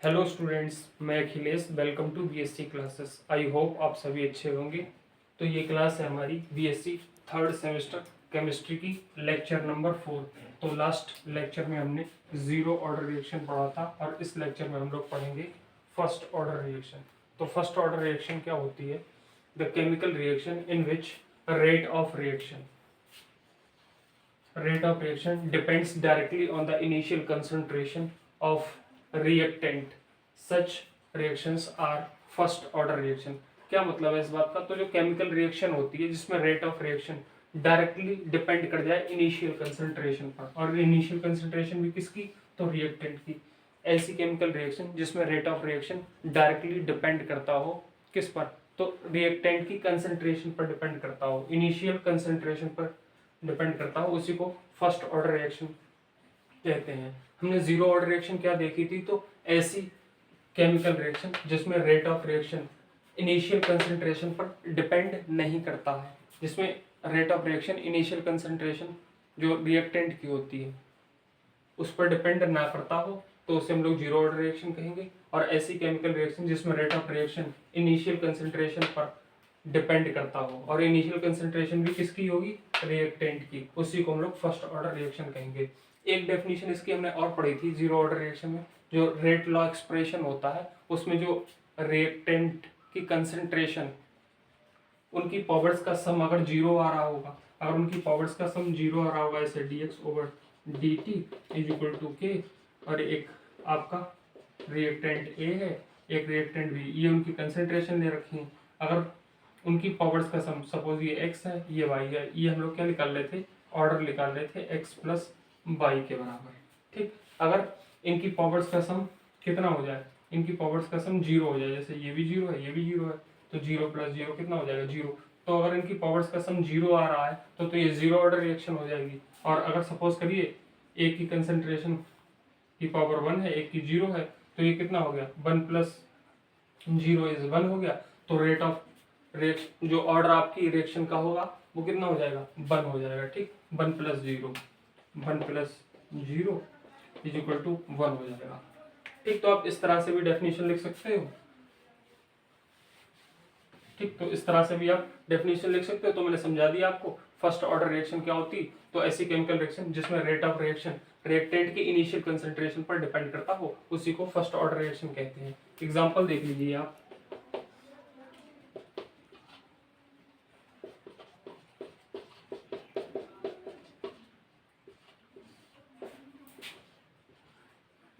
Hello students, मैं Akhilesh. Welcome to BSc classes. I hope आप सभी अच्छे होंगे। तो ये क्लास है हमारी बीएससी थर्ड सेमेस्टर केमिस्ट्री की, लेक्चर नंबर 4। तो लास्ट लेक्चर में हमने जीरो ऑर्डर रिएक्शन पढ़ा था और इस लेक्चर में हम लोग पढ़ेंगे फर्स्ट ऑर्डर रिएक्शन। तो फर्स्ट ऑर्डर रिएक्शन क्या होती है? The chemical reaction in which rate of reaction depends directly on the initial concentration of reactant. Such reactions are first order reaction. क्या मतलब है इस बात का? तो जो केमिकल रिएक्शन होती है जिसमें rate of reaction directly depend कर जाए इनिशियल कंसंट्रेशन पर, और इनिशियल कंसंट्रेशन भी किसकी? तो रिएक्टेंट की। ऐसी केमिकल रिएक्शन जिसमें rate of reaction directly depend करता हो किस पर? तो रिएक्टेंट की कंसंट्रेशन पर डिपेंड करता हो, इनिशियल कंसंट्रेशन पर डिपेंड करता हो, उसी को फर्स्ट ऑर्डर रिएक्शन कहते हैं। हमने जीरो ऑर्डर रिएक्शन क्या देखी थी? तो ऐसी केमिकल रिएक्शन जिसमें rate of reaction initial concentration पर डिपेंड नहीं करता है, जिसमें rate of reaction initial concentration जो रिएक्टेंट की होती है उस पर डिपेंड ना करता हो, तो उसे हम लोग जीरो ऑर्डर रिएक्शन कहेंगे। और ऐसी केमिकल रिएक्शन जिसमें rate of reaction initial concentration पर डिपेंड करता हो, और इनिशियल कंसंट्रेशन भी किसकी होगी? रिएक्टेंट की, उसी को हम लोग फर्स्ट ऑर्डर रिएक्शन कहेंगे। एक डेफिनेशन इसकी हमने और पढ़ी थी जीरो ऑर्डर रिएक्शन में, जो रेट लॉ एक्सप्रेशन होता है उसमें जो रिएक्टेंट की कंसंट्रेशन, उनकी पावर्स का सम अगर जीरो आ रहा होगा, अगर उनकी पावर्स का सम जीरो आ रहा होगा, ऐसे dx over dt is equal to k, और एक आपका रिएक्टेंट A है, एक रिएक्टेंट B, ये उनकी कंसंट्रेशन ले रखी है। अगर उनकी पावर्स का सम, सपोज ये x है, ये y है, ये हम लोग क्या निकाल रहे थे? ऑर्डर निकाल रहे थे x प्लस y के बराबर। ठीक, अगर इनकी पावर्स का सम कितना हो जाए? इनकी पावर्स का सम जीरो हो जाए, जैसे ये भी जीरो है, ये भी जीरो है, तो जीरो प्लस जीरो कितना हो जाएगा? जीरो। तो अगर इनकी पावर्स का सम जीरो आ रहा है तो ये जीरो ऑर्डर रिएक्शन हो जाएगी। और अगर सपोज करिए एक की कंसंट्रेशन की पावर 1 है, एक की जीरो है, तो ये कितना हो गया? 1 प्लस जीरो इज 1 हो गया। तो रेट ऑफ जो ऑर्डर आपकी रिएक्शन का होगा वो कितना हो जाएगा? 1 हो जाएगा। ठीक, 1 plus zero, 1 plus zero is equal to 1 हो जाएगा। ठीक, तो आप इस तरह से भी डेफिनेशन लिख सकते हो। ठीक, तो इस तरह से भी आप डेफिनेशन लिख सकते हो। तो मैंने समझा दिया आपको फर्स्ट ऑर्डर रिएक्शन क्या होती। तो ऐसी केमिकल रिएक्शन जिसमें रेट ऑफ रिएक्शन रिएक्टेंट की इनिशियल कंसंट्रेशन पर डिपेंड करता हो, उसी को फर्स्ट ऑर्डर रिएक्शन कहते हैं। एग्जांपल देख लीजिए आप।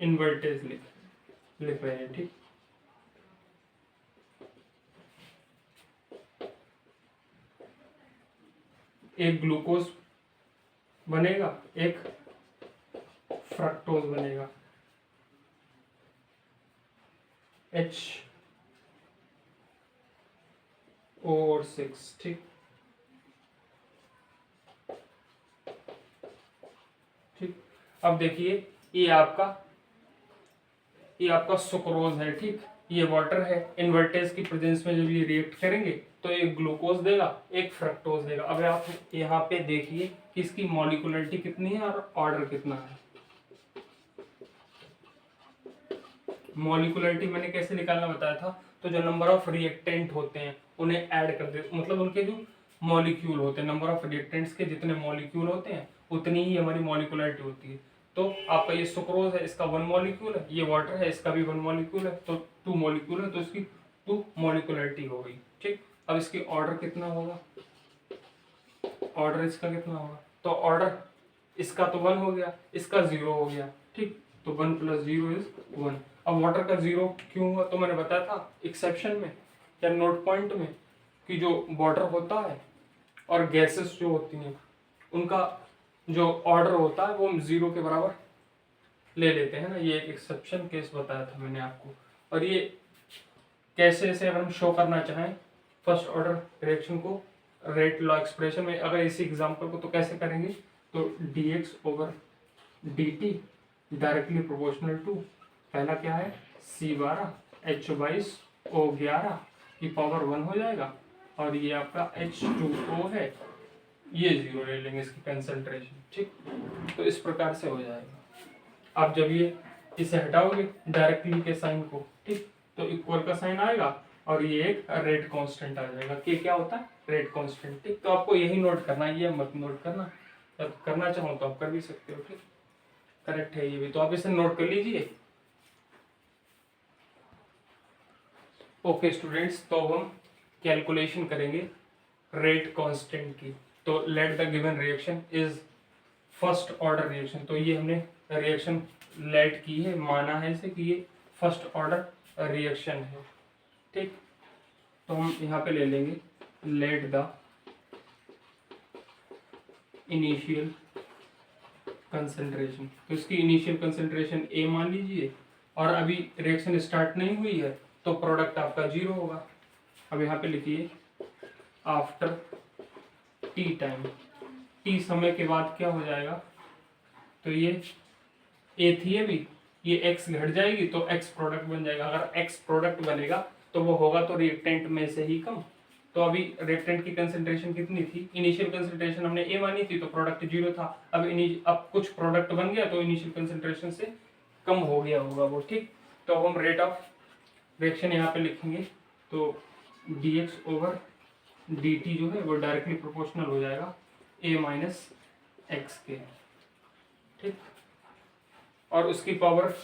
इन्वर्टेज लिख रहे हैं। ठीक, एक ग्लूकोज बनेगा, एक फ्रक्टोज बनेगा, H और 6। ठीक ठीक, अब देखिए ये आपका सुक्रोज है। ठीक, ये वाटर है। इन्वर्टेज की प्रेजेंस में जब ये रिएक्ट करेंगे तो एक ग्लूकोज देगा, एक फ्रक्टोज देगा। अब आप यहाँ पे देखिए कि इसकी मॉलिक्यूलरिटी कितनी है और ऑर्डर कितना है। मॉलिक्यूलरिटी मैंने कैसे निकालना बताया था? तो जो नंबर ऑफ रिएक्टेंट होते हैं उन्हें ऐड कर दे, मतलब उनके जो मॉलिक्यूल होते हैं, नंबर ऑफ रिएक्टेंट्स के जितने मॉलिक्यूल होते हैं उतनी ही हमारी मॉलिक्यूलरिटी होती है। तो आपका ये सुक्रोज है, इसका 1 मॉलिक्यूल है, ये वाटर है, इसका भी 1 मॉलिक्यूल है, तो 2 मॉलिक्यूल है, तो इसकी 2 मॉलिक्यूलरिटी हो गई। ठीक, अब इसकी ऑर्डर कितना होगा? ऑर्डर इसका कितना होगा? तो ऑर्डर इसका तो 1 हो गया, इसका 0 हो गया। ठीक, तो 1 प्लस जीरो इज 1। अब वाटर का 0 क्यों हुआ? तो मैंने बताया था एक्सेप्शन में या नोट पॉइंट में कि जो वाटर होता है और गैसेस जो होती हैं उनका जो ऑर्डर होता है वो हम 0 के बराबर ले लेते हैं ना। ये एक एक्सेप्शन केस बताया था मैंने आपको। और ये कैसे से अगर हम शो करना चाहें फर्स्ट ऑर्डर रिएक्शन को रेट लॉ एक्सप्रेशन में, अगर इसी एग्जांपल को तो कैसे करेंगे? तो dx over dt directly proportional to, पहला क्या है? C12 H22 O11 की पावर 1 हो जाएगा, और ये आपका H2O है, ये 0 ले लेंगे इसकी कंसंट्रेशन। ठीक, तो इस प्रकार से हो जाएगा। अब जब ये इसे हटाओगे डायरेक्टली के साइन को, ठीक, तो इक्वल का साइन आएगा और ये एक रेट कांस्टेंट आ जाएगा। के क्या होता है? रेट कांस्टेंट, ठीक। तो आपको यही नोट करना है, ये मत नोट करना, जब करना चाहो तो आप कर भी सकते हो, ठीक, करेक्ट है ये भी, तो आप इसे नोट कर लीजिए। ओके स्टूडेंट्स, तो हम कैलकुलेशन करेंगे रेट कांस्टेंट की। तो let the given reaction is first order reaction, तो ये हमने रिएक्शन लेट की है, माना है इसे कि ये फर्स्ट ऑर्डर रिएक्शन है, ठीक। तो हम यहाँ पे ले लेंगे लेट द इनिशियल कंसंट्रेशन, तो इसकी इनिशियल कंसंट्रेशन ए मान लीजिए, और अभी रिएक्शन स्टार्ट नहीं हुई है तो प्रोडक्ट आपका 0 होगा। अब यहाँ पे लिखिए आफ्टर टी टाइम, टी समय के बाद क्या हो जाएगा, तो ये ए थी अभी, ये एक्स घट जाएगी तो एक्स प्रोडक्ट बन जाएगा। अगर एक्स प्रोडक्ट बनेगा तो वो होगा तो रिएक्टेंट में से ही कम। तो अभी रिएक्टेंट की कंसंट्रेशन कितनी थी, इनिशियल कंसंट्रेशन हमने ए मानी थी तो प्रोडक्ट 0 था, अब कुछ प्रोडक्ट बन गया तो इनिशियल कंसंट्रेशन से कम हो गया होगा वो, ठीक। तो अब हम रेट ऑफ रिएक्शन यहाँ पे लिखेंगे, तो dx ओवर dt जो है वो डायरेक्टली प्रोपोर्शनल हो जाएगा a माइनस एक्स के, ठीक। और उसकी पावर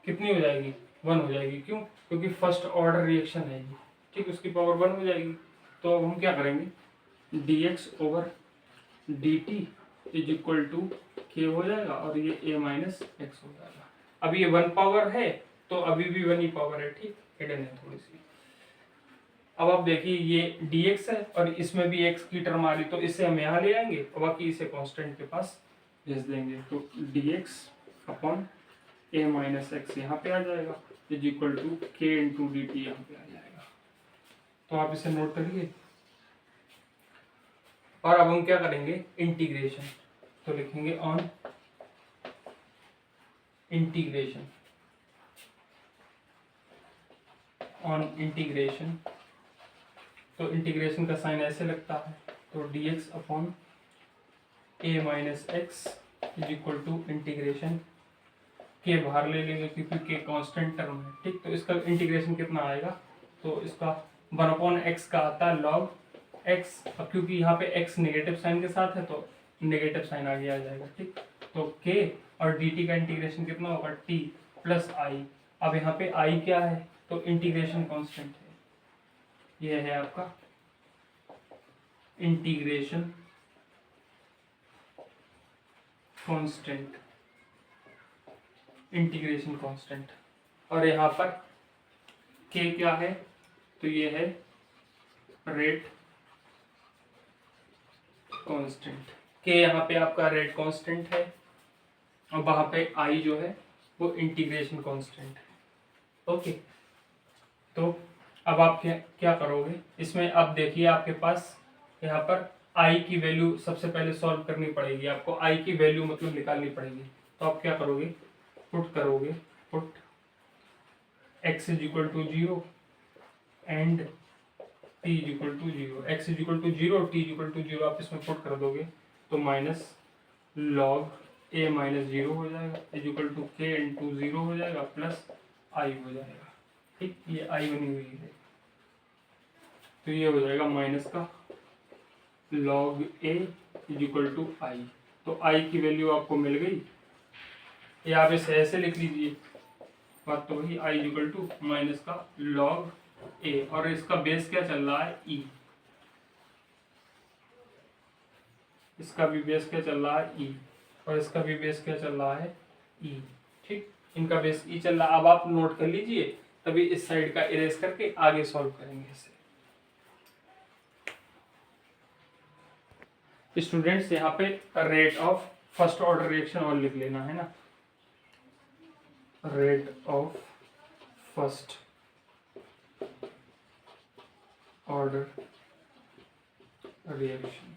कितनी हो जाएगी, 1 हो जाएगी, क्यों, क्योंकि फर्स्ट ऑर्डर रिएक्शन है ये, ठीक, उसकी पावर 1 हो जाएगी। तो अब हम क्या करेंगे, dx over dt is equal to k हो जाएगा और ये a माइनस एक्स हो जाएगा। अब ये 1 पावर है तो अभी भी 1 ही पावर है, ठीक, हिडन है थोड़ी सी। अब आप देखिए ये dx है और इसमें भी x की टर्म आ रही, तो इसे हम यहाँ ले आएंगे और बाकी इसे कांस्टेंट के पास भेज देंगे। तो dx upon a minus x यहाँ पे आ जाएगा is equal to k into D T यहाँ पे आ जाएगा। तो आप इसे नोट करिए। और अब हम क्या करेंगे, इंटीग्रेशन, तो लिखेंगे ऑन इंटीग्रेशन, ऑन इंटीग्रेशन, तो इंटीग्रेशन का साइन ऐसे लगता है, तो dx upon a minus x is equal to integration, के बाहर ले लेंगे क्योंकि के कांस्टेंट टर्म है, ठीक। तो इसका इंटीग्रेशन कितना आएगा, तो इसका 1 अपॉन एक्स का आता है लॉग एक्स, अब क्योंकि यहाँ पे x नेगेटिव साइन के साथ है तो नेगेटिव साइन आगे आ जाएगा, ठीक। तो k और dt का इंटीग्रेशन कितना होगा, t प्लस आई। अब यहाँ पे i क्या है, तो इंटीग्रेशन कांस्टेंट है, यह है आपका इंटीग्रेशन कांस्टेंट, इंटीग्रेशन कांस्टेंट। और यहाँ पर k क्या है, तो ये है रेट कांस्टेंट, k यहाँ पे आपका रेट कांस्टेंट है और वहां पे i जो है वो इंटीग्रेशन कांस्टेंट है, ओके। तो अब आप क्या करोगे इसमें, अब देखिए आपके पास यहाँ पर i की वैल्यू सबसे पहले सॉल्व करनी पड़ेगी आपको, i की वैल्यू मतलब निकालनी पड़ेगी। तो आप क्या करोगे, पुट करोगे, put x is equal to 0 and t is equal to 0, x is equal to 0 t is equal to 0 आप इसमें पुट कर दोगे तो माइनस लॉग a माइनस 0 हो जाएगा is equal to k into 0 हो जाएगा प्लस i हो जाएगा, ठीक। ये i बनी हुई है तो ये हो जाएगा माइनस का log a is equal to i। तो i की वैल्यू आपको मिल गई, ये आप इसे ऐसे लिख लीजिए, बात तो वही, i is equal to minus का log a, और इसका बेस क्या चल रहा है, e, इसका भी बेस क्या चल रहा है, e, और इसका भी बेस क्या चल रहा है, e, ठीक। इनका बेस e चल रहा है। अब आप नोट कर लीजिए, तभी इस साइड का इरेज करके आगे सॉल्व करेंगे इसे। स्टूडेंट्स यहाँ पे rate of first order reaction और लिख लेना है ना, rate of first order reaction,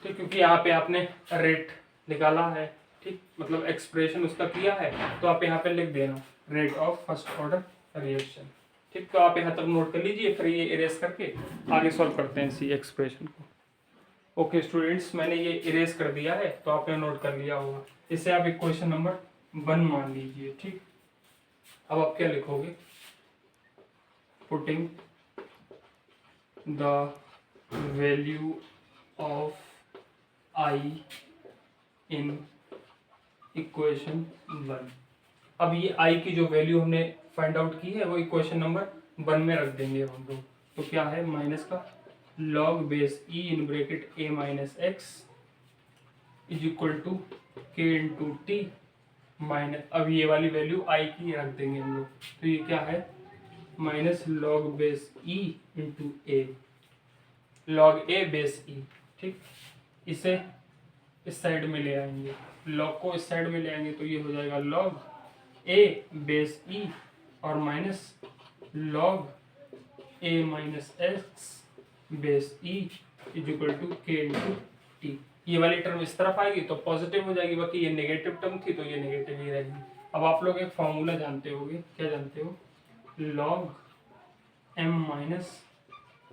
ठीक, क्योंकि यहाँ पे आपने रेट निकाला है, ठीक, मतलब एक्सप्रेशन उसका किया है, तो आप यहाँ पे लिख देना rate of first order reaction, ठीक। तो आप यहाँ तक नोट कर लीजिए, फिर ये इरेज करके आगे सॉल्व करते हैं इसी एक्सप्रेशन को, ओके स्टूडेंट्स, मैंने ये इरेज कर दिया है तो आपने नोट कर लिया होगा। इसे आप इक्वेशन नंबर 1 मान लीजिए। ठीक, अब आप क्या लिखोगे? Putting the value of I in equation 1। अब ये आई की जो वैल्यू हमने फाइंड आउट की है वो इक्वेशन नंबर 1 में रख देंगे हम लोग। तो क्या है? माइनस का log base e in bracket a minus x is equal to k into t minus, अब ये वाली वैल्यू आई की रख देंगे हम लोग। तो ये क्या है? Minus log base E into A, log A base E. ठीक, इसे इस साइड में ले आएंगे, लॉग को इस साइड में ले आएंगे तो ये हो जाएगा लॉग ए बेस ई और minus log a minus x base e is equal to k into t. ये वाली टर्म इस तरफ आएगी तो पॉजिटिव हो जाएगी, बाकी ये नेगेटिव टर्म थी तो ये नेगेटिव ही रहेगी। अब आप लोग एक फॉर्मूला जानते होंगे, क्या जानते हो? Log m minus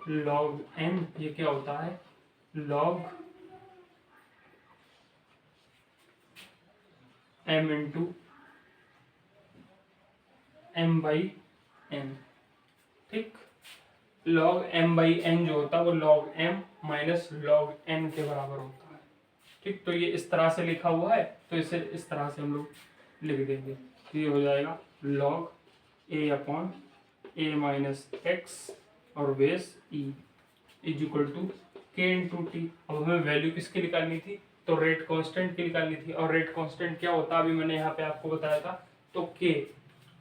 log n, ये क्या होता है? Log m into m by n. ठीक, लॉग एम बाई एन जो होता है वो log m minus log n के बराबर होता है। ठीक, तो ये इस तरह से लिखा हुआ है तो इसे इस तरह से हम लोग लिख देंगे। तो ये हो जाएगा log a upon A minus x और base e is equal to k into t. अब हमें वैल्यू किसकी निकालनी थी? तो रेट कांस्टेंट की निकालनी थी। और रेट कांस्टेंट क्या होता है अभी मैंने यहाँ पे आपको बताया था, तो के।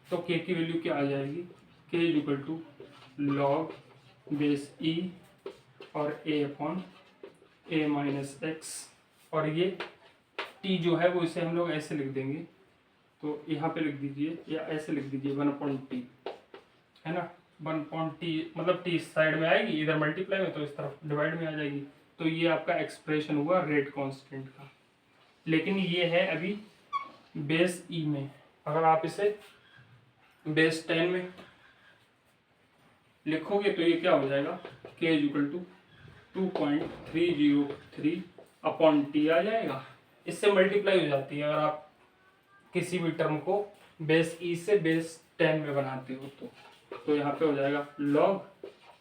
तो के की वैल्यू क्या आ जाएगी? K is equal to log base ई और A upon A minus x, और ये टी जो है वो इसे हम लोग ऐसे लिख देंगे। तो यहाँ पे लिख दीजिए या ऐसे लिख दीजिए 1/t, है ना? 1/t मतलब टी इस साइड में आएगी, इधर मल्टीप्लाई में तो इस तरफ डिवाइड में आ जाएगी। तो ये आपका एक्सप्रेशन हुआ रेट कांस्टेंट का। लेकिन ये है अभी बेस ई में। अगर आप इसे बेस 10 में लिखोगे तो ये क्या हो जाएगा? k is equal to 2.303 upon T आ जाएगा। इससे मल्टीप्लाई हो जाती है अगर आप किसी भी टर्म को बेस ई से बेस 10 में बनाते हो तो यहाँ पे हो जाएगा log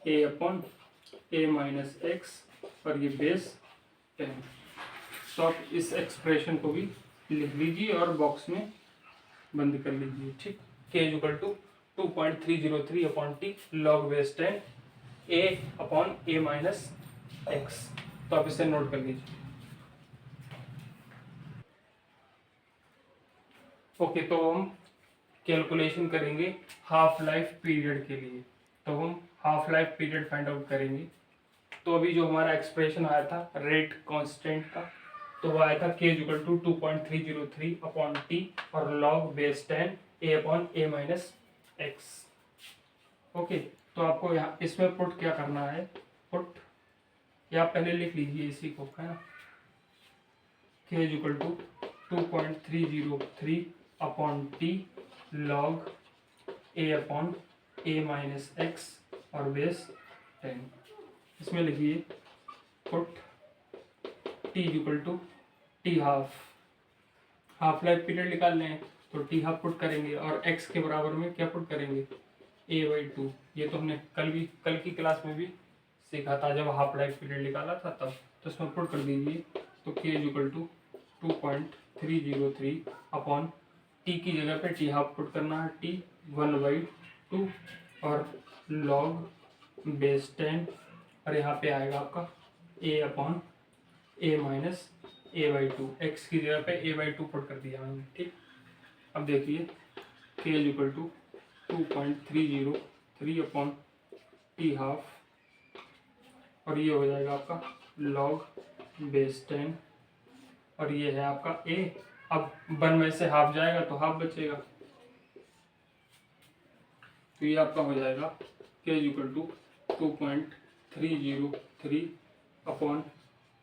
a upon A minus x और ये बेस 10। तो आप इस एक्सप्रेशन को भी लिख लीजिए और बॉक्स में बंद कर लीजिए। ठीक, k is equal to 2.303 upon t log base 10 a upon A minus x. तो आप इसे नोट कर लीजिए। ओके, तो हम कैलकुलेशन करेंगे हाफ लाइफ पीरियड के लिए। तो हम half life period find out करेंगे। तो अभी जो हमारा एक्सप्रेशन आया था रेट कांस्टेंट का, तो वो आया था k equal to 2.303 upon T और log base 10 a upon A minus X. Okay, तो आपको यहाँ इसमें पुट क्या करना है? पुट या पहले लिख लीजिए इसी को, है ना? k equal to 2.303 upon t log a upon A minus x और बेस 10। इसमें लिखिए put t equal to t half life period निकालने हैं तो टी हाफ पुट करेंगे और x के बराबर में क्या पुट करेंगे? a/2। ये तो हमने कल की क्लास में भी सीखा था जब हाफ लाइफ पीरियड निकाला था तब। तो इसमें पुट कर दीजिए तो k equal to 2.303 upon t की जगह पे टी हाफ पुट करना है, t 1/2 और लॉग बेस 10 और यहाँ पे आएगा आपका a upon A minus a/2। X की जगह पे a/2 पुट कर दिया हमने। ठीक, अब देखिए k equal to 2.303 upon t half और ये हो जाएगा आपका लॉग बेस 10 और ये है आपका a। अब 1 में से हाफ जाएगा तो हाफ बचेगा, तो ये आपका हो जाएगा k equal to 2.303 upon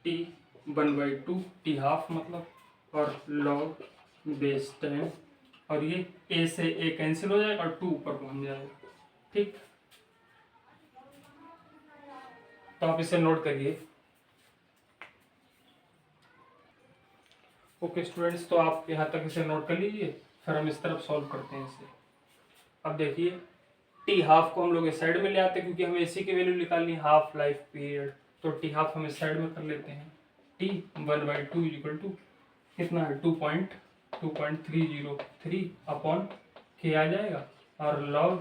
t 1/2 t half मतलब और लॉग बेस 10 और ये a से a कैंसिल हो जाएगा और 2 ऊपर पहुंच जाएगा। ठीक, तो आप इसे नोट करिए ओके स्टूडेंट्स, तो आप यहाँ तक इसे नोट कर लीजिए, फिर हम इस तरफ सॉल्व करते हैं इसे। अब देखिए टी हाफ को हम लोग इस साइड में ले आते हैं क्योंकि हमें इसी की वैल्यू निकालनी है, हाफ लाइफ पीरियड। तो टी हाफ हम इस साइड में कर लेते हैं। टी 1/2 इक्वल टू कितना है 2.303 अपॉन के आ जाएगा, और लॉग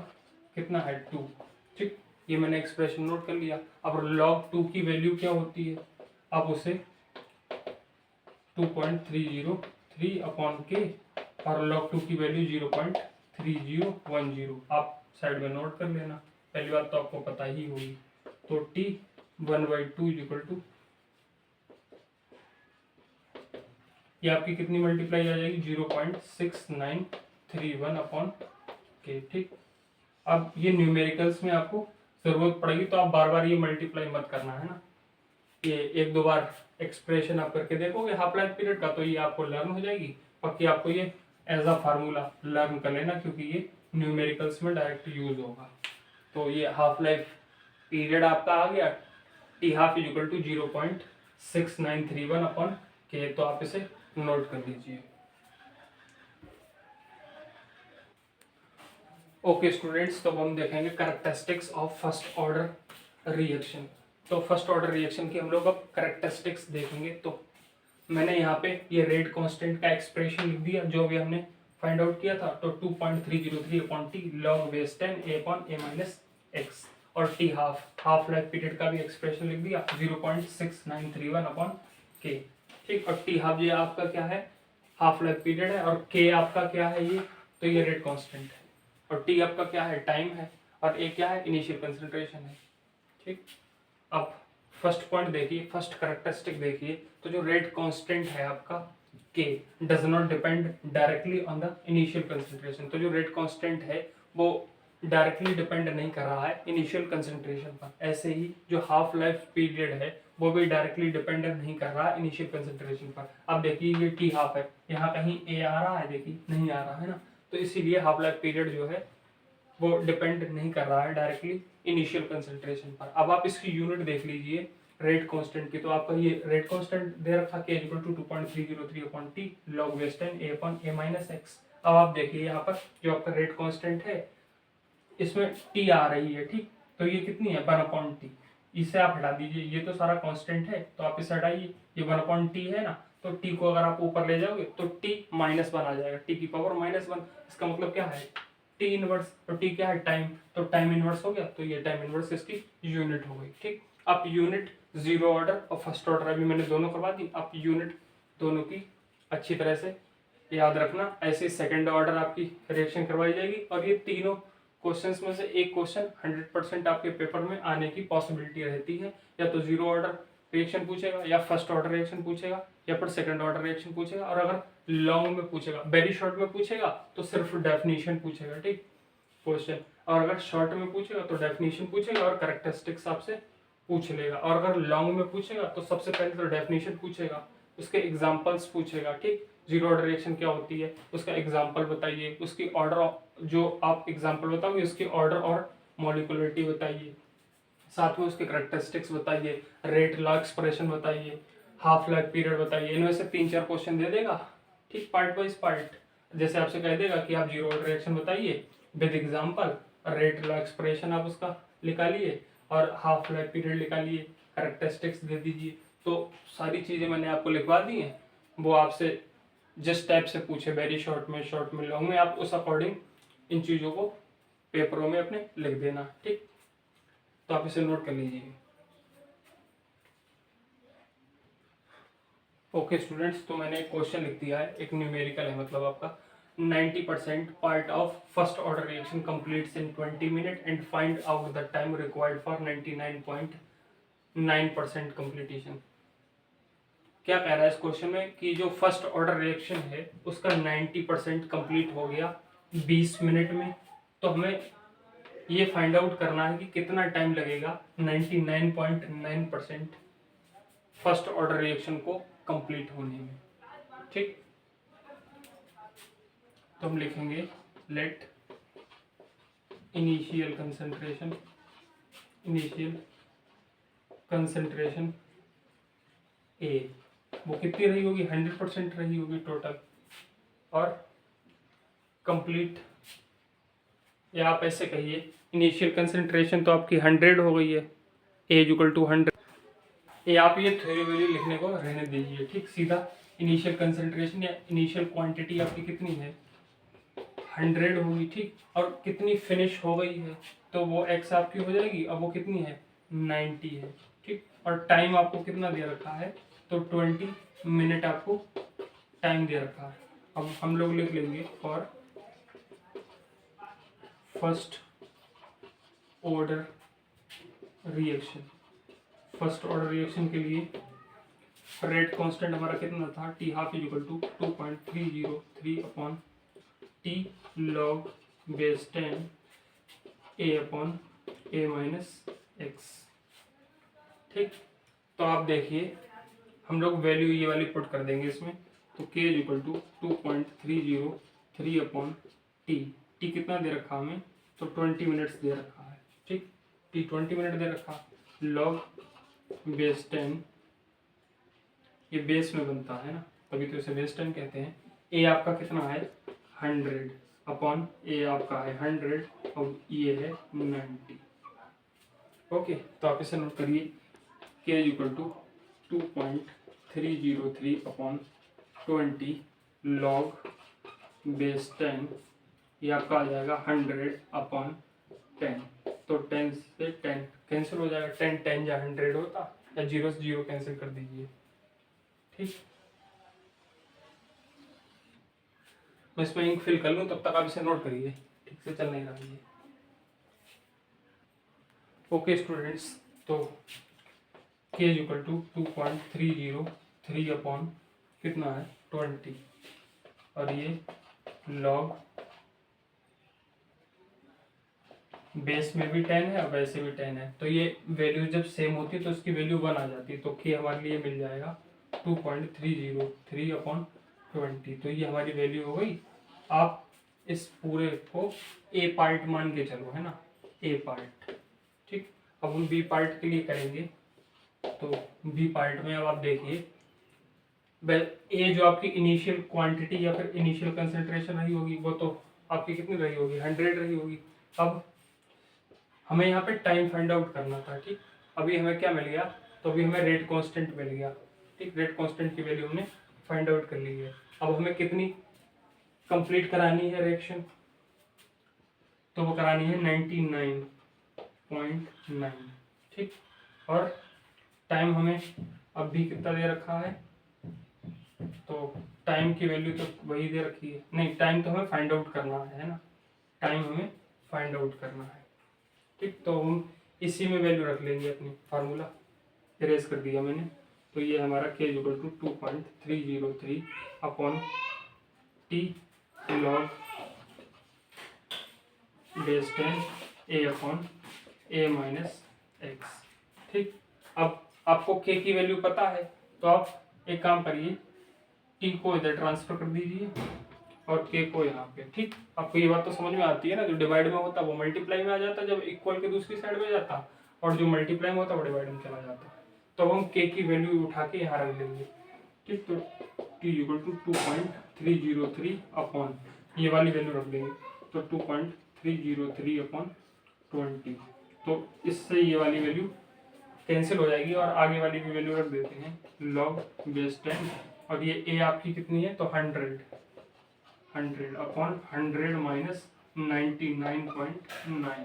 कितना है 2। ठीक, ये मैंने एक्सप्रेशन नोट कर लिया। अब लॉग 2 की वैल्यू क्या होती है, आप उसे 2.303 अपॉन के, और लॉग 2 की वैल्यू 0.3010 आप साइड में नोट कर लेना। पहली बात तो आपको पता ही होगी। तो टी 1/2 इक्वल टू, ये आपकी कितनी मल्टीप्लाई आ जाएगी 0.6931 अपॉन के। ठीक, अब ये न्यूमेरिकल्स में आपको जरूरत पड़ेगी तो आप बार बार ये मल्टीप्लाई मत करना है ना, ये एक दो बार एक्सप्रेशन आप करके देखोगे हाफ लाइफ पीरियड का, तो ये आपको लर्न हो जाएगी। बाकी आपको ये एज अ फार्मूला लर्न कर लेना क्योंकि ये न्यूमेरिकल्स में डायरेक्ट यूज होगा। तो ये हाफ लाइफ पीरियड आपका आ गया, t half is equal to 0.6931 upon k. तो आप इसे नोट कर लीजिए। ओके स्टूडेंट्स, तो हम देखेंगे characteristics of first order reaction. तो फर्स्ट ऑर्डर रिएक्शन की हम लोग अब कैरेक्टरिस्टिक्स देखेंगे। तो मैंने यहाँ पे ये रेट कांस्टेंट का एक्सप्रेशन लिख दिया जो भी हमने फाइंड आउट किया था। तो 2.303 upon t log base 10 a upon A minus x, और टी हाफ लाइफ पीरियड का भी एक्सप्रेशन लिख दिया 0.6931 अपॉन के। ठीक, और टी हाफ ये आपका क्या है, हाफ लाइफ पीरियड है, और के आपका क्या है ये, तो ये रेट कांस्टेंट है, और टी आपका क्या है, टाइम है, और ए क्या है, इनिशियल कंसंट्रेशन है। ठीक, अब फर्स्ट पॉइंट देखिए, फर्स्ट कैरेक्टरिस्टिक देखिए। तो जो रेट कांस्टेंट है आपका के does not depend directly on the initial concentration. तो जो रेट कांस्टेंट है वो डायरेक्टली डिपेंड नहीं कर रहा है इनिशियल कंसंट्रेशन पर। ऐसे ही जो हाफ लाइफ पीरियड है वो भी डायरेक्टली डिपेंडेंट नहीं कर रहा है इनिशियल कंसंट्रेशन पर। अब देखिए ये टी हाफ है, यहाँ कहीं ए आ रहा है, देखिए नहीं आ रहा है ना, तो इसीलिए हाफ लाइफ पीरियड जो है वो डिपेंड नहीं कर रहा है डायरेक्टली इनिशियल कंसंट्रेशन पर। अब आप इसकी यूनिट देख लीजिए रेट कांस्टेंट की। तो आपका ये रेट कांस्टेंट दे रखा k equal to 2.303 upon t log base 10 a upon A minus x. अब आप देखिए यहाँ पर जो आपका रेट कांस्टेंट है इसमें टी आ रही है। ठीक, तो ये कितनी है 1 अपॉन टी, इसे आप हटा दीजिए, ये तो सारा कांस्टेंट है तो आप इसे हटाइए, ये 1 अपॉन टी है ना, तो टी को अगर आप ऊपर ले जाओगे तो टी -1 आ जाएगा, टी की पावर -1। इसका मतलब क्या है, टी इनवर्स। तो टी क्या है, टाइम, तो टाइम इनवर्स हो गया, तो ये टाइम इनवर्स इसकी यूनिट हो गई। ठीक, अब यूनिट जीरो ऑर्डर और फर्स्ट ऑर्डर अभी मैंने दोनों करवा दी। अब यूनिट दोनों की अच्छी तरह से याद रखना, ऐसे सेकंड ऑर्डर आपकी रिएक्शन करवाई जाएगी। और ये तीनों क्वेश्चंस में से एक क्वेश्चन 100% आपके पेपर में आने की पॉसिबिलिटी रहती है। या तो जीरो ऑर्डर रिएक्शन पूछेगा, या फर्स्ट ऑर्डर रिएक्शन पूछेगा, या फिर सेकंड ऑर्डर रिएक्शन पूछेगा। और अगर लॉन्ग में पूछेगा, वेरी शॉर्ट में पूछेगा तो सिर्फ डेफिनेशन पूछेगा। ठीक, क्वेश्चन, और अगर शॉर्ट में पूछेगा तो डेफिनेशन पूछेगा और कैरेक्टरिस्टिक्स आपसे पूछ लेगा। और अगर लॉन्ग में पूछेगा तो सबसे पहले तो डेफिनेशन पूछेगा, उसके एग्जांपल्स पूछेगा। ठीक, जीरो ऑर्डर रिएक्शन क्या होती है उसका एग्जांपल बताइए, उसकी ऑर्डर, जो आप एग्जांपल बताओगे उसकी ऑर्डर और मॉलिक्युलरिटी बताइए, साथ में उसके कैरेक्टरिस्टिक्स बताइए, रेट लॉ एक्सप्रेशन बताइए, हाफ लाइफ पीरियड बताइए। इनमें से 3-4 क्वेश्चन दे देगा। ठीक, पार्ट वाइज पार्ट, जैसे आपसे कह देगा कि आप जीरो ऑर्डर रिएक्शन बताइए with example, rate law expression आप उसका निकालिए, और हाफ लाइफ पीरियड निकालिए, कैरेक्टरिस्टिक्स दे दीजिए। तो सारी चीज़ें मैंने आपको लिखवा दी हैं, वो आपसे जिस टाइप से पूछे, वेरी शॉर्ट में, लॉन्ग में, आप उस अकॉर्डिंग इन चीज़ों को पेपरों में अपने लिख देना। ठीक, तो आप इसे नोट कर लीजिए। ओके स्टूडेंट्स, तो मैंने एक क्वेश्चन लिख दिया है, एक न्यूमेरिकल है, मतलब आपका 90% part of first order reaction completes in 20 minute and find out the time required for 99.9% completion. क्या कह रहा है इस क्वेश्चन में कि जो फर्स्ट ऑर्डर रिएक्शन है उसका 90% कंप्लीट हो गया 20 मिनट में। तो हमें ये फाइंड आउट करना है कि कितना टाइम लगेगा 99.9% फर्स्ट ऑर्डर रिएक्शन को कंप्लीट होने में। ठीक, तो हम लिखेंगे लेट इनिशियल कंसंट्रेशन ए वो कितनी रही होगी, 100% रही होगी टोटल। और कंप्लीट, या आप ऐसे कहिए इनिशियल कंसंट्रेशन तो आपकी 100 हो गई है, ए इक्वल टू 100। ये आप ये थ्योरी वैल्यू लिखने को रहने दीजिए, ठीक। सीधा इनिशियल कंसंट्रेशन या इनिशियल क्वांटिटी आपकी कितनी है, 100 होगी, ठीक। और कितनी फिनिश हो गई है, तो वो एक्स आपकी हो जाएगी। अब वो कितनी है, 90 है, ठीक। और टाइम आपको कितना दे रखा है, तो 20 मिनट आपको टाइम दे रखा है। अब हम लोग लिख लेंगे for first order reaction. First order reaction के लिए रेट कांस्टेंट हमारा कितना था, t half equal to 2.303 upon t log base 10 a upon A minus x, ठीक। तो आप देखिए हम लोग वैल्यू ये वाली पुट कर देंगे इसमें, तो k equal to 2.303 upon t कितना दे रखा हमें, तो 20 मिनट्स दे रखा है, ठीक। टी 20 मिनट दे रखा, लॉग बेस 10, ये बेस में बनता है ना, तभी तो इसे बेस 10 कहते हैं। ए आपका कितना है, 100 अपॉन ए आपका है 100 और ये है 90। ओके, तो आप इसे नोट करिए, k equal to 2.303 upon 20 log base 10, ये आपका आ जाएगा 100 अपॉन 10। तो 10 से 10 कैंसिल हो जाएगा, 10 10 या 100 होता, या 0 से 0 कैंसिल कर दीजिए, ठीक। मैं इसमें इंक फिल कर लूँ, तब तक आप इसे नोट करिए, ठीक से चल नहीं रहा है। ओके स्टूडेंट्स, तो k इक्वल टू 2.303 अपॉन कितना है 20, और ये लॉग बेस में भी 10 है और वैसे भी 10 है, तो ये वैल्यू जब सेम होती है तो इसकी वैल्यू 1 आ जाती है, तो k हमारे लिए मिल जाएगा 2.303 अपॉन 20। तो ये हमारी वैल्यू हो गई। आप इस पूरे को ए पार्ट मान के चलो, है ना, ए पार्ट, ठीक। अब हम बी पार्ट के लिए करेंगे, तो बी पार्ट में अब आप देखिए, ए जो आपकी इनिशियल क्वांटिटी या फिर इनिशियल कंसंट्रेशन रही होगी, वो तो आपकी कितनी रही होगी, 100 रही होगी। अब हमें यहाँ पे टाइम फाइंड आउट करना था, ठीक। अभी हमें क्या मिल गया, तो अभी हमें रेट कांस्टेंट मिल गया, ठीक। रेट कांस्टेंट की वैल्यू हमने फाइंड आउट कर ली है। अब हमें कितनी कंप्लीट करानी है रिएक्शन, तो वो करानी है 99.9, ठीक। और टाइम हमें अब भी कितना दे रखा है, तो टाइम की वैल्यू तो वही दे रखी है, नहीं, टाइम तो हमें फाइंड आउट करना है ना, टाइम हमें फाइंड आउट करना है, ठीक। तो हम इसी में वैल्यू रख लेंगे, अपनी फार्मूला इरेज कर दिया मैंने। तो ये हमारा k equal to 2.303 upon t log base 10 a upon A minus x, ठीक। अब आपको k की वैल्यू पता है, तो आप एक काम करिए, t को इधर ट्रांसफर कर दीजिए और k को यहाँ पे, ठीक। आपको ये बात तो समझ में आती है ना, जो डिवाइड में होता है वो मल्टीप्लाई में आ जाता है जब इक्वल के दूसरी साइड में जाता, और जो मल्टीप्लाई में होता है वो डिवाइड में चला जाता। तो हम k की वैल्यू उठा के यहाँ रख देंगे, ठीक। तो t इक्वल टू 2.303 अपॉन ये वाली वैल्यू रख देंगे, तो 2.303 अपॉन 20। तो इससे ये वाली वैल्यू कैंसिल हो जाएगी और आगे वाली भी वैल्यू रख देते हैं, लॉग बेस 10, और ये a आपकी कितनी है, तो 100 अपॉन 100 माइनस 99.9,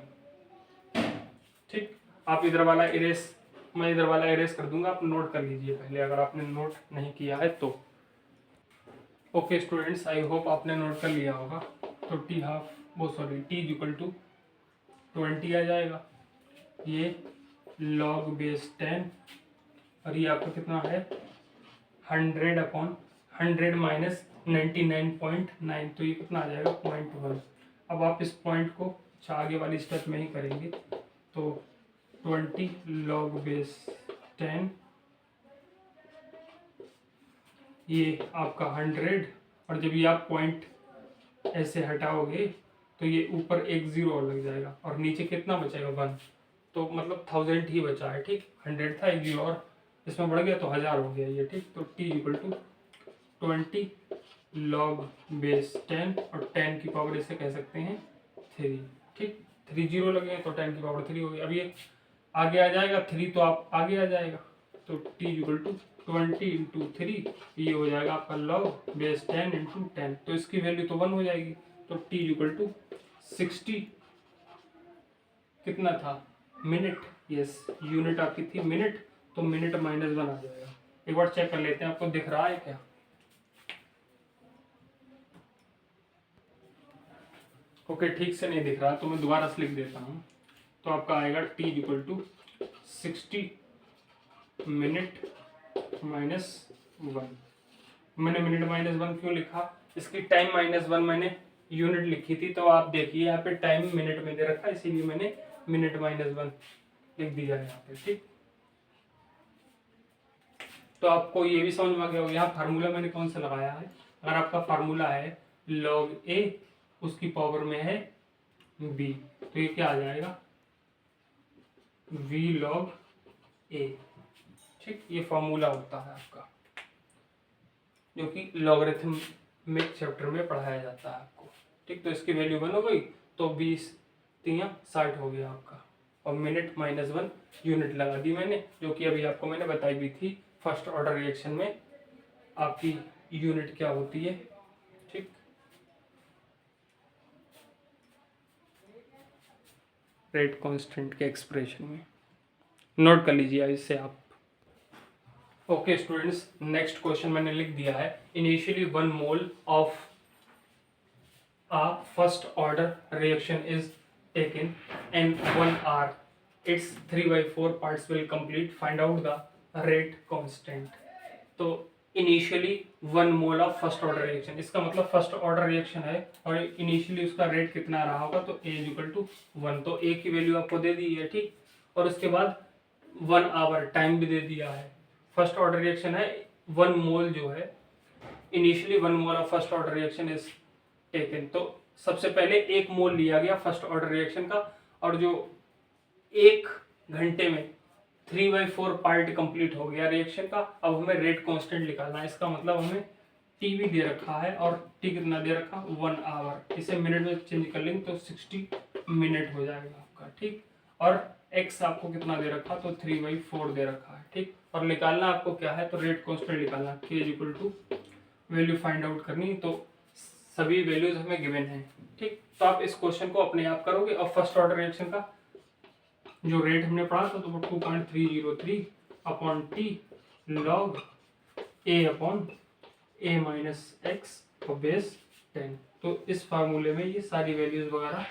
ठीक। आप इधर वाला इरेज, मैं इधर वाला इरेज कर दूंगा, आप नोट कर लीजिए पहले, अगर आपने नोट नहीं किया है तो। ओके स्टूडेंट्स, आई होप आपने नोट कर लिया होगा। तो t half t equal to 20 आ जाएगा, ये लॉग बेस 10, और ये आपका कितना है 100 अपॉन 100 माइनस 99.9, तो ये कितना आ जाएगा 0.1। अब आप इस पॉइंट को आगे वाली स्टेप में ही करेंगे, तो 20 लॉग बेस 10, ये आपका 100, और जब ये आप पॉइंट ऐसे हटाओगे तो ये ऊपर एक जीरो और लग जाएगा, और नीचे कितना बचेगा 1, तो मतलब 1000 ही बचा है, ठीक। 100 था, एक जीरो और इसमें बढ़ गया तो 1000 हो गया ये, ठीक। तो t equal to 20 log base 10 और 10 की पावर इसे कह सकते हैं 3, ठीक। 3 जीरो लगे तो 10 की पावर 3 हो गई। अब ये आगे आ जाएगा 3 तो आप आगे आ जाएगा, तो t इक्वल टू 20 इंटू 3, ये हो जाएगा आपका log बेस 10 इंटू 10, तो इसकी वैल्यू तो 1 हो जाएगी। तो t इक्वल टू 60 कितना था मिनट, यस यूनिट आपकी थी मिनट, तो मिनट -1 आ जाएगा। एक बार चेक कर लेते हैं आपको दिख रहा है क्या। ओके ठीक से नहीं दिख रहा तो मैं दोबारा से लिख देता हूँ। तो आपका आएगा t इक्वल टू 60 मिनट -1। मैंने मिनट -1 क्यों लिखा, इसकी टाइम -1 मैंने यूनिट लिखी थी, तो आप देखिए यहाँ पे टाइम मिनट में दे रखा है, इसीलिए मैंने मिनट -1 लिख दिया है यहाँ पे, ठीक। तो आपको ये भी समझ में आ गया होगा यहाँ फार्मूला मैंने कौन सा लगाया है। अगर आपका फार्मूला है log a, उसकी पावर में है b, तो ये क्या आ जाएगा v log a, ठीक। ये फार्मूला होता है आपका, जो कि लॉगरिथमिक चैप्टर में पढ़ाया जाता है आपको, ठीक। तो इसकी वैल्यू 1 हो गई, तो 20 3 60 हो गया आपका, और मिनट -1 यूनिट लगा दी मैंने, जो कि अभी आपको मैंने बताई भी थी फर्स्ट ऑर्डर रिएक्शन में आपकी यूनिट क्या होती है, ठीक। रेट कांस्टेंट के एक्सप्रेशन में नोट कर लीजिए इससे आप। ओके स्टूडेंट्स, नेक्स्ट क्वेश्चन मैंने लिख दिया है। Initially 1 mole of a first order reaction is taken in 1 hour. Its 3/4 parts will complete. Find out the rate constant. तो initially 1 mole of first order reaction, इसका मतलब फर्स्ट ऑर्डर रिएक्शन है और initially उसका रेट कितना रहा होगा, तो a इक्वल टू 1, तो a की वैल्यू आपको दे दी है, ठीक। और उसके बाद 1 आवर टाइम भी दे दिया है। फर्स्ट ऑर्डर रिएक्शन है 1 मोल जो है, initially 1 mole of first order reaction is taken, तो सबसे पहले 1 मोल लिया गया फर्स्ट ऑर्डर रिएक्शन का, और जो 1 घंटे में 3/4 पार्ट कंप्लीट हो गया रिएक्शन का। अब हमें रेट कांस्टेंट निकालना है, इसका मतलब हमें टी भी दे रखा है, और टी कितना दे रखा 1 आवर, इसे मिनट में चेंज कर लेंगे तो 60 मिनट हो जाएगा आपका, ठीक। और एक्स आपको कितना दे रखा, तो 3/4 दे रखा है, ठीक। और निकालना आपको क्या है, तो रेट कांस्टेंट निकालना, k equal to value find out करनी, तो सभी वैल्यूज हमें गिवन है, ठीक। तो आप इस क्वेश्चन को अपने आप करोगे, और फर्स्ट ऑर्डर रिएक्शन का जो रेट हमने पढ़ा था तो वो 2.303 upon t log a upon a minus x और बेस 10। तो इस फार्मूले में ये सारी वैल्यूज वगैरह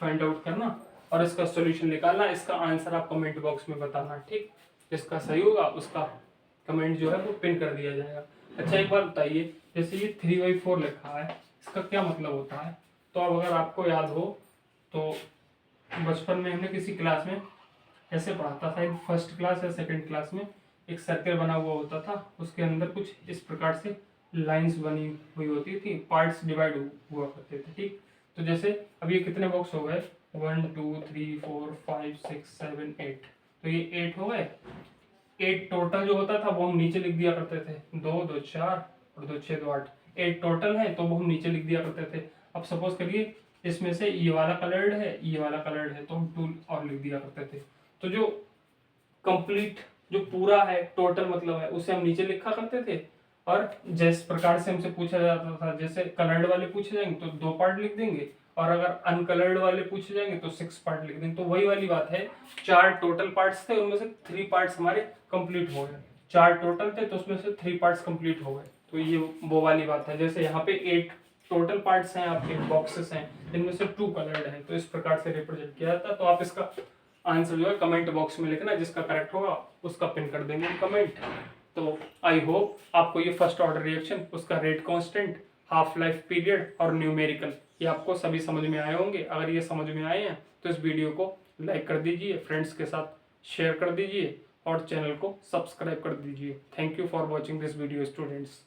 फाइंड आउट करना और इसका सॉल्यूशन निकालना। इसका आंसर आप कमेंट बॉक्स में बताना, ठीक। जिसका सही होगा उसका कमेंट जो है वो पिन कर दिया जाएगा। अच्छा एक बार बताइए, जैसे ये 3/4 लिखा है, इसका क्या मतलब होता है। तो अब अगर आपको याद हो तो बचपन में हमने किसी क्लास में ऐसे पढ़ा था, शायद फर्स्ट क्लास या सेकंड क्लास में, एक सर्कल बना हुआ होता था, उसके अंदर कुछ इस प्रकार से लाइंस बनी हुई होती थी, पार्ट्स डिवाइड हुआ करते थे, ठीक। तो जैसे अब ये कितने बॉक्स हो गए, 1 2 3 4 5 6 7 8, तो ये 8 हो गए। 8 टोटल जो होता था वो हम नीचे लिख दिया करते थे, 2 2 4 और 2 6 2 8, 8 टोटल है तो वो हम नीचे लिख दिया करते थे। अब सपोज करिए इसमें से ये वाला कलर्ड है, ये वाला कलर्ड है, तो हम 2 और लिख दिया करते थे। तो जो कंप्लीट जो पूरा है टोटल मतलब है उसे हम नीचे लिखा करते थे, और जिस प्रकार से हमसे पूछा जाता था, जैसे कलर्ड वाले पूछे जाएंगे तो 2 पार्ट लिख देंगे, और अगर अनकलर्ड वाले पूछे जाएंगे तो 6 पार्ट लिख देंगे। तो वही वाली बात है, 4 टोटल पार्ट्स थे, उनमें से 3 पार्ट्स हमारे कंप्लीट हो गए। 4 टोटल थे तो उसमें से 3 पार्ट्स कंप्लीट हो गए। तो ये वो वाली बात है, जैसे यहाँ पे 8 टोटल पार्ट्स हैं, आपके बॉक्सेस हैं, जिनमें से 2 कलर्ड हैं, तो इस प्रकार से रिप्रेजेंट किया जाता है। तो आप इसका आंसर जो है कमेंट बॉक्स में लिखना, जिसका करेक्ट होगा उसका पिन कर देंगे कमेंट। तो आई होप आपको ये फर्स्ट ऑर्डर रिएक्शन, उसका rate constant, half life period और न्यूमेरिकल, ये आपको सभी समझ में आए होंगे। अगर ये समझ में आए हैं तो इस वीडियो को लाइक कर दीजिए, फ्रेंड्स के साथ शेयर कर दीजिए और चैनल को सब्सक्राइब कर दीजिए। Thank you for watching this video students.